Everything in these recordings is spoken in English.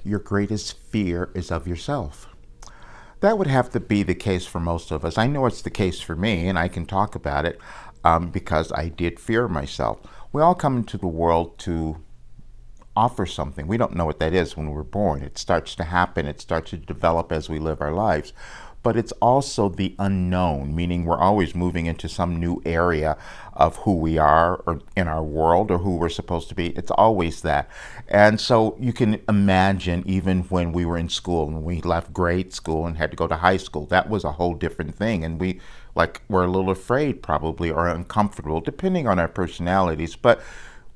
your greatest fear is of yourself. That would have to be the case for most of us. I know it's the case for me, and I can talk about it because I did fear myself. We all come into the world to offer something. We don't know what that is when we're born. It starts to happen, it starts to develop as we live our lives. But it's also the unknown, meaning we're always moving into some new area of who we are or in our world or who we're supposed to be. It's always that. And so you can imagine even when we were in school and we left grade school and had to go to high school, that was a whole different thing. And we're a little afraid probably or uncomfortable, depending on our personalities. But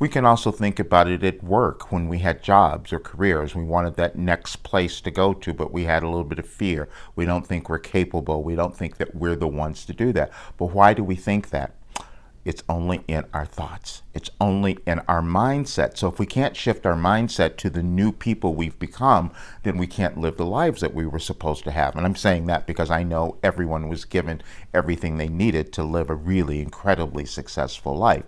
we can also think about it at work when we had jobs or careers. We wanted that next place to go to, but we had a little bit of fear. We don't think we're capable. We don't think that we're the ones to do that. But why do we think that? It's only in our thoughts. It's only in our mindset. So if we can't shift our mindset to the new people we've become, then we can't live the lives that we were supposed to have. And I'm saying that because I know everyone was given everything they needed to live a really incredibly successful life.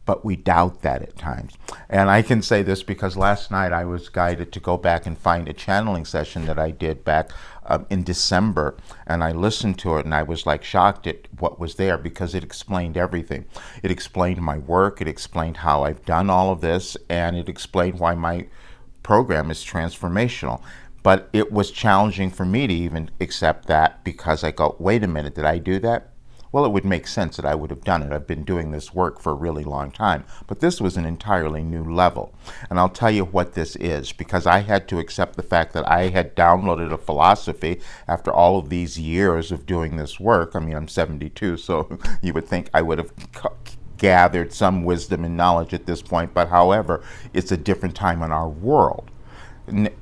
But we doubt that at times. And I can say this because last night I was guided to go back and find a channeling session that I did back in December, and I listened to it and I was like shocked at what was there because it explained everything. It explained my work, it explained how I've done all of this, and it explained why my program is transformational. But it was challenging for me to even accept that because I go, wait a minute, did I do that? Well, it would make sense that I would have done it. I've been doing this work for a really long time. But this was an entirely new level. And I'll tell you what this is, because I had to accept the fact that I had downloaded a philosophy after all of these years of doing this work. I mean, I'm 72, so you would think I would have gathered some wisdom and knowledge at this point. But however, it's a different time in our world.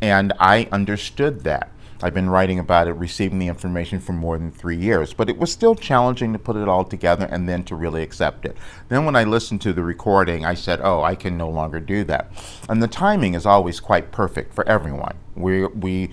And I understood that. I've been writing about it, receiving the information for more than 3 years, but it was still challenging to put it all together and then to really accept it. Then when I listened to the recording, I said, oh, I can no longer do that. And the timing is always quite perfect for everyone. We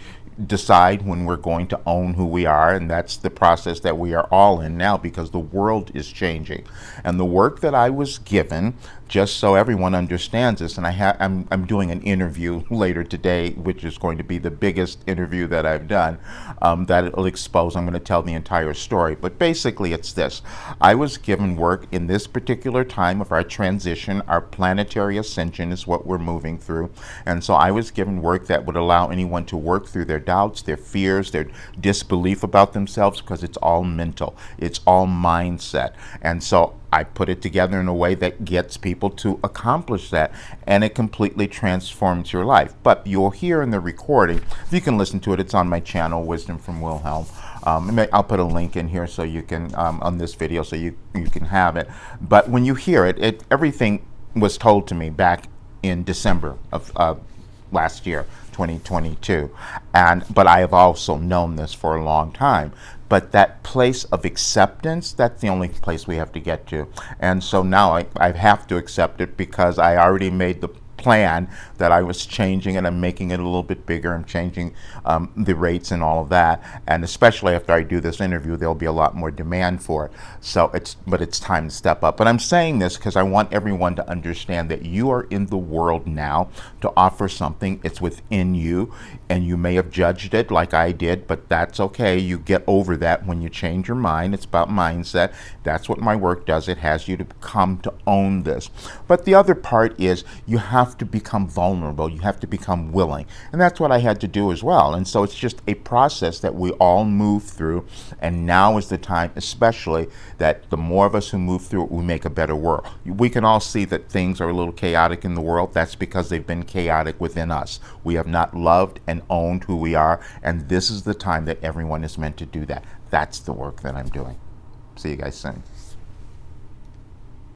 decide when we're going to own who we are, and that's the process that we are all in now because the world is changing. And the work that I was given, just so everyone understands this, and I'm doing an interview later today, which is going to be the biggest interview that I've done, that it'll expose. I'm going to tell the entire story. But basically it's this. I was given work in this particular time of our transition. Our planetary ascension is what we're moving through. And so I was given work that would allow anyone to work through their doubts, their fears, their disbelief about themselves, because it's all mental. It's all mindset. And so I put it together in a way that gets people to accomplish that, and it completely transforms your life. But you'll hear in the recording, if you can listen to it, it's on my channel, Wisdom from Wilhelm. I'll put a link in here so you can, on this video, so you can have it. But when you hear it, everything was told to me back in December of last year, 2022. But I have also known this for a long time. But that place of acceptance, that's the only place we have to get to. And so now I have to accept it because I already made the plan that I was changing it. I'm making it a little bit bigger. I'm changing the rates and all of that. And especially after I do this interview, there'll be a lot more demand for it. But it's time to step up. But I'm saying this because I want everyone to understand that you are in the world now to offer something. It's within you, and you may have judged it like I did, but that's okay. You get over that when you change your mind. It's about mindset. That's what my work does. It has you to come to own this. But the other part is you have to become vulnerable. You have to become willing. And that's what I had to do as well. And so it's just a process that we all move through. And now is the time, especially, that the more of us who move through it, we make a better world. We can all see that things are a little chaotic in the world. That's because they've been chaotic within us. We have not loved and owned who we are. And this is the time that everyone is meant to do that. That's the work that I'm doing. See you guys soon.